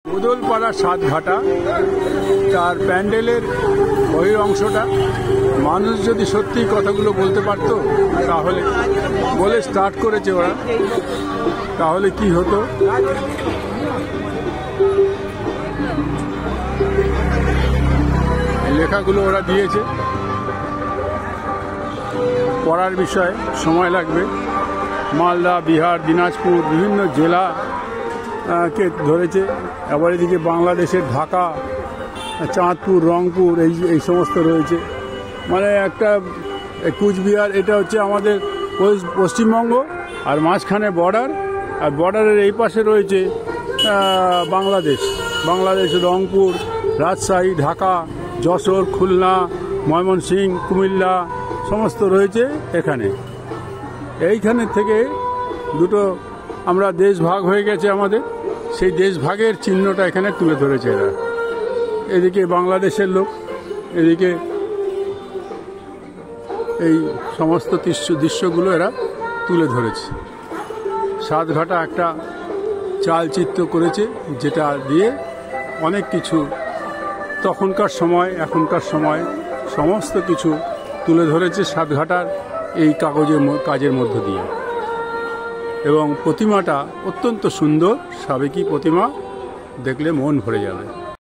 বদলপাড়া সাতঘাটা তার প্যান্ডেলের বহির অংশটা মানুষ যদি সত্যি কথাগুলো বলতে পারতো তাহলে বলে স্টার্ট করেছে ওরা, তাহলে কি হতো। লেখাগুলো ওরা দিয়েছে, পড়ার বিষয়ে সময় লাগবে। মালদা, বিহার, দিনাজপুর বিভিন্ন জেলা কে ধরেছে। আবার এদিকে বাংলাদেশের ঢাকা, চাঁদপুর, রংপুর এই সমস্ত রয়েছে। মানে একটা কুচবিহার, এটা হচ্ছে আমাদের পশ্চিমবঙ্গ, আর মাঝখানে বর্ডার, আর বর্ডারের এই পাশে রয়েছে বাংলাদেশ রংপুর, রাজশাহী, ঢাকা, যশোর, খুলনা, ময়মনসিংহ, কুমিল্লা সমস্ত রয়েছে এখানে। এইখানে থেকে দুটো আমরা দেশ ভাগ হয়ে গেছে আমাদের, সেই দেশ ভাগের চিহ্নটা এখানে তুলে ধরেছে এরা। এদিকে বাংলাদেশের লোক, এদিকে এই সমস্ত দৃশ্যগুলো এরা তুলে ধরেছে। সাতঘাটা একটা চালচিত্র করেছে, যেটা দিয়ে অনেক কিছু তখনকার সময় এখনকার সময় সমস্ত কিছু তুলে ধরেছে সাতঘাটার এই কাজের মধ্য দিয়ে। এবং প্রতিমাটা অত্যন্ত সুন্দর, সাবেকি প্রতিমা, দেখলে মন ভরে যাবে।